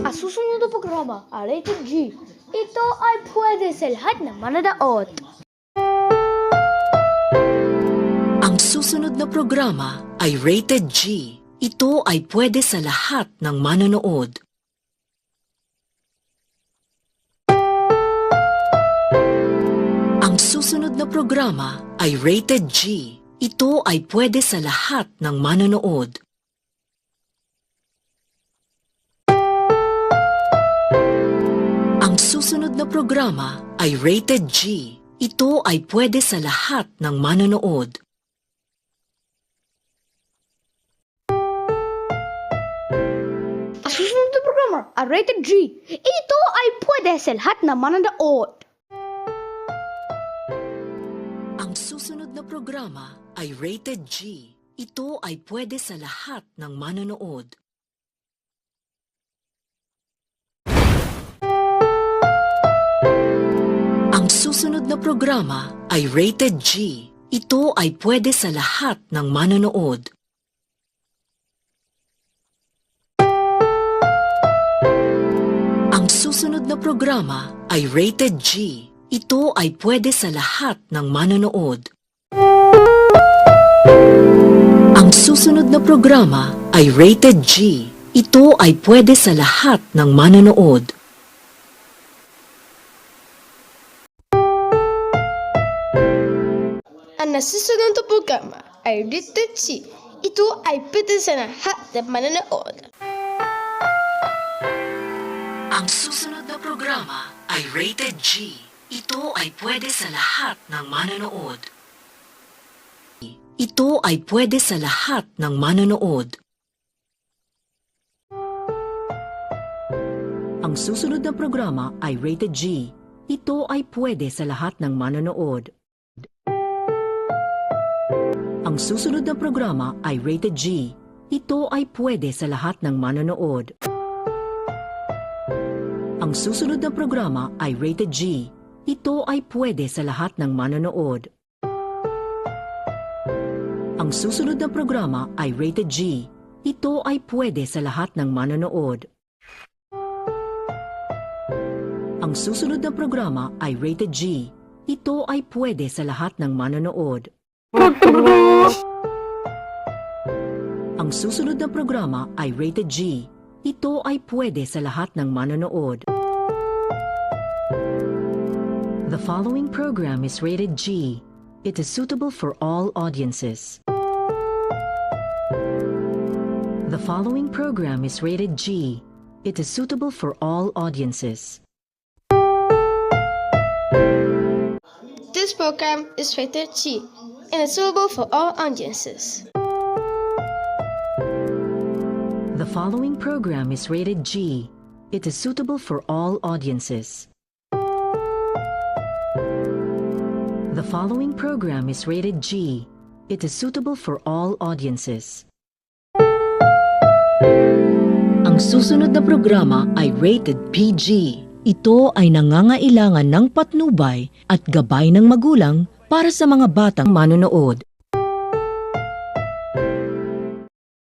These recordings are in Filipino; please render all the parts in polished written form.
Ang susunod na programa, Rated G. Ito ay pwede sa lahat ng manonood. Ang susunod na programa ay Rated G. Ito ay pwede sa lahat ng manonood. Ang susunod na programa ay Rated G. Ito ay pwede sa lahat ng manonood. Ang susunod na programa ay Rated G. Ito ay pwede sa lahat ng manonood. Ang susunod na programa, Rated G. Ito ay pwede sa lahat ng manonood. Ang susunod na programa ay Rated G. Ito ay pwede sa lahat ng manonood. Ang susunod na programa ay Rated G. Ito ay pwede sa lahat ng manonood. Ang susunod na programa ay Rated G. Ito ay pwede sa lahat ng manonood. Ang susunod na programa ay Rated G. Ito ay pwede sa lahat ng manonood. Ang nasusunod na programa ay Rated G. Ito ay pwede sa lahat ng manonood. Ang susunod na programa ay Rated G. Ito ay pwede sa lahat ng manonood. Ito ay pwede sa lahat ng manonood. Ang susunod na programa ay Rated G. Ito ay pwede sa lahat ng manonood. Ang susunod na programa ay Rated G. Ito ay pwede sa lahat ng manonood. Ang susunod na programa ay Rated G. Ito ay pwede sa lahat ng manonood. Ang susunod na programa ay Rated G. Ito ay pwede sa lahat ng manonood. Ang susunod na programa ay Rated G. Ito ay pwede sa lahat ng manonood. Ang susunod na programa ay Rated G. Ito ay pwede sa lahat ng manonood. The following program is rated G. It is suitable for all audiences. The following program is rated G. It is suitable for all audiences. This program is rated G and is suitable for all audiences. The following program is rated G. It is suitable for all audiences. The following program is rated G. It is suitable for all audiences. Ang susunod na programa ay rated PG. Ito ay nangangailangan ng patnubay at gabay ng magulang para sa mga batang manonood.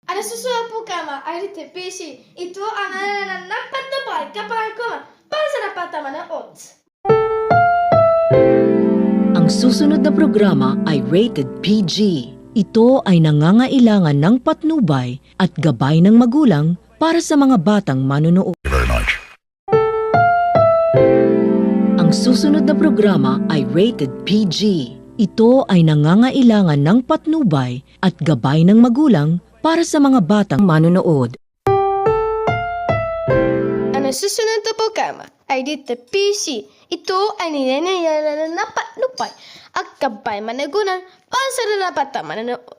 Ang susunod na programa ay rated PG. Ito ang nangangailangan ng patnubay kapag para sa dapat na manonood. Ang susunod na programa ay rated PG. Ito ay nangangailangan ng patnubay at gabay ng magulang para sa mga batang manonood. Ang susunod na programa ay rated PG. Ito ay nangangailangan ng patnubay at gabay ng magulang para sa mga batang manonood. Ang susunod na programa ay rated PG. Ito ay ninanayalanan ng patnubay at gabay managunan para sa dapat na manonood.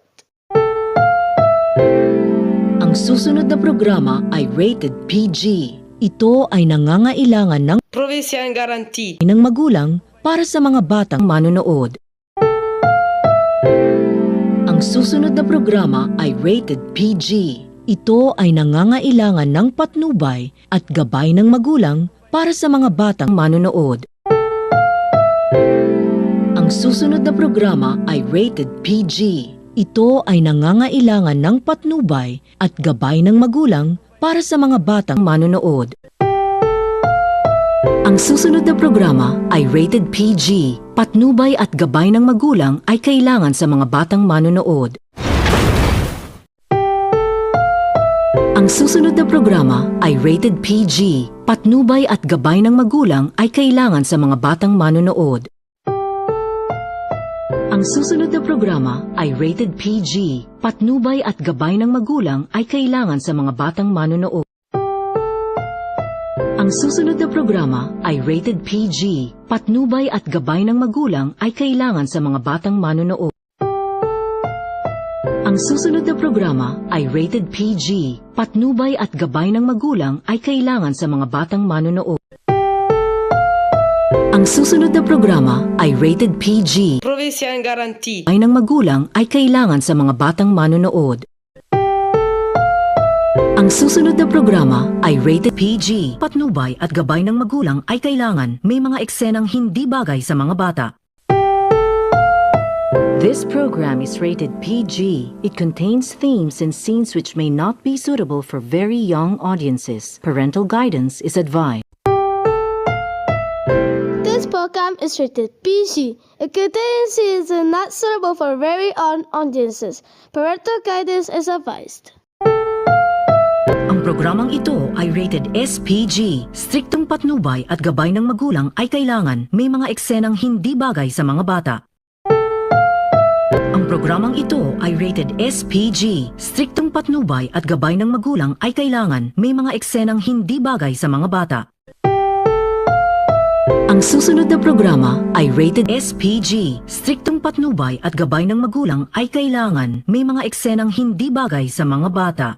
Ang susunod na programa ay rated PG. Ito ay nangangailangan ng Provincial Guarantee ng magulang para sa mga batang manonood. Ang susunod na programa ay rated PG. Ito ay nangangailangan ng patnubay at gabay ng magulang para sa mga batang manonood. Ang susunod na programa ay rated PG. Ito ay nangangailangan ng patnubay at gabay ng magulang para sa mga batang manonood. Ang susunod na programa ay rated PG. Patnubay at gabay ng magulang ay kailangan sa mga batang manonood. Ang susunod na programa ay rated PG. Patnubay at gabay ng magulang ay kailangan sa mga batang manonood. Ang susunod na programa ay rated PG. Patnubay at gabay ng magulang ay kailangan sa mga batang manonood. Ang susunod na programa ay rated PG. Patnubay at gabay ng magulang ay kailangan sa mga batang manonood. Ang susunod na programa ay rated PG. Patnubay at gabay ng magulang ay kailangan sa mga batang manonood. Ang susunod na programa ay rated PG. Provincial Guarantee. Ay ng magulang ay kailangan sa mga batang manonood. Ang susunod na programa ay rated PG. Patnubay at gabay ng magulang ay kailangan. May mga eksenang hindi bagay sa mga bata. This program is rated PG. It contains themes and scenes which may not be suitable for very young audiences. Parental guidance is advised. This program is rated PG. It contains scenes not suitable for very young audiences. Parental guidance is advised. Ang programang ito ay rated SPG. Striktong patnubay at gabay ng magulang ay kailangan. May mga eksenang hindi bagay sa mga bata. Ang programang ito ay rated SPG. Striktong patnubay at gabay ng magulang ay kailangan. May mga eksenang hindi bagay sa mga bata. Ang susunod na programa ay rated SPG. Striktong patnubay at gabay ng magulang ay kailangan. May mga eksenang hindi bagay sa mga bata.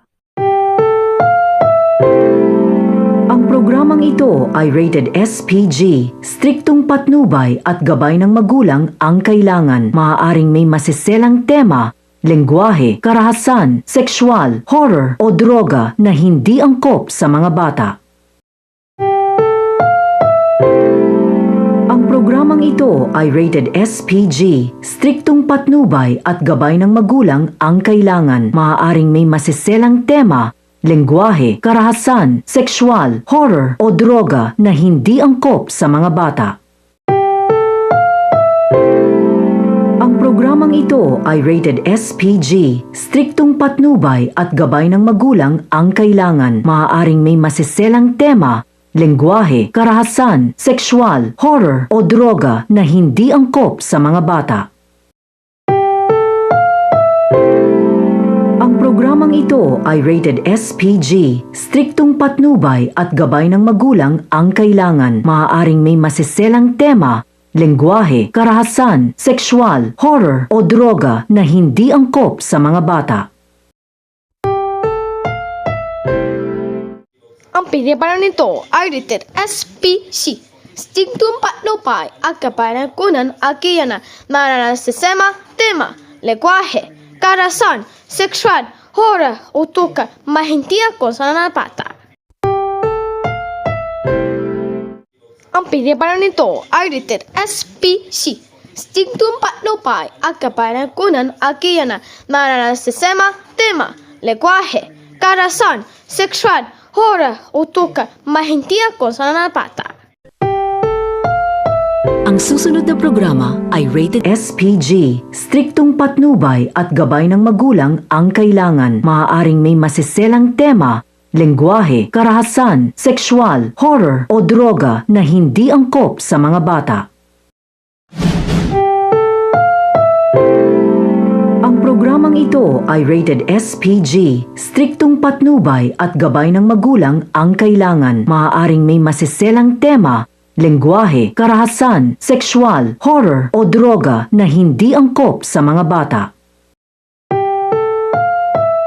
Ang programang ito ay rated SPG. Striktong patnubay at gabay ng magulang ang kailangan. Maaaring may masiselang tema, lengguwahe, karahasan, sexual, horror o droga na hindi angkop sa mga bata. Ang programang ito ay rated SPG. Striktong patnubay at gabay ng magulang ang kailangan. Maaaring may masiselang tema, lengguwahe, karahasan, sexual, horror o droga na hindi angkop sa mga bata. Ang programang ito ay rated SPG. Striktong patnubay at gabay ng magulang ang kailangan. Maaaring may masiselang tema, lengguwahe, karahasan, sexual, horror o droga na hindi angkop sa mga bata. Ang programang ito ay rated SPG. Striktong patnubay at gabay ng magulang ang kailangan. Maaaring may masiselang tema, lengguwahe, karahasan, sexual, horror o droga na hindi angkop sa mga bata. Ang pinipara nito ay rated SPC. Striktong patnubay at gabay ng magulang ang kailangan. Maaaring sistema, tema, lengguwahe, karahasan, sexual, horror o droga na hindi angkop sa mga bata. Ang pinipara nito ay rated SPC. Striktong patnubay at gabay ng magulang ang kailangan. Maaaring sistema, tema, lengguwahe, karahasan, sexual, horror o droga na hindi angkop sa mga bata. Ang susunod na programa ay rated SPG. Striktong patnubay at gabay ng magulang ang kailangan. Maaaring may masiselang tema, lengguwahe, karahasan, sexual, horror o droga na hindi angkop sa mga bata. Ang programang ito ay rated SPG. Striktong patnubay at gabay ng magulang ang kailangan. Maaaring may masiselang tema, lengguwahe, karahasan, sexual, horror o droga na hindi angkop sa mga bata.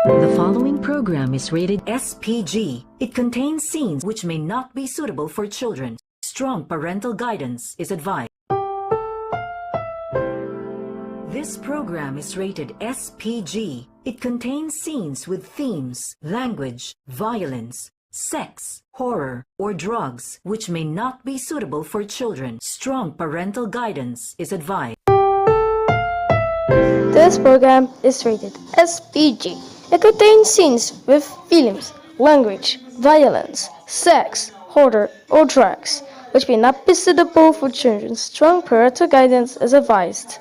The following program is rated SPG. It contains scenes which may not be suitable for children. Strong parental guidance is advised. This program is rated SPG. It contains scenes with themes, language, violence, sex, horror, or drugs which may not be suitable for children. Strong parental guidance is advised. This program is rated SPG. It contains scenes with films, language, violence, sex, horror, or drugs, which may not be suitable for children. Strong parental guidance is advised.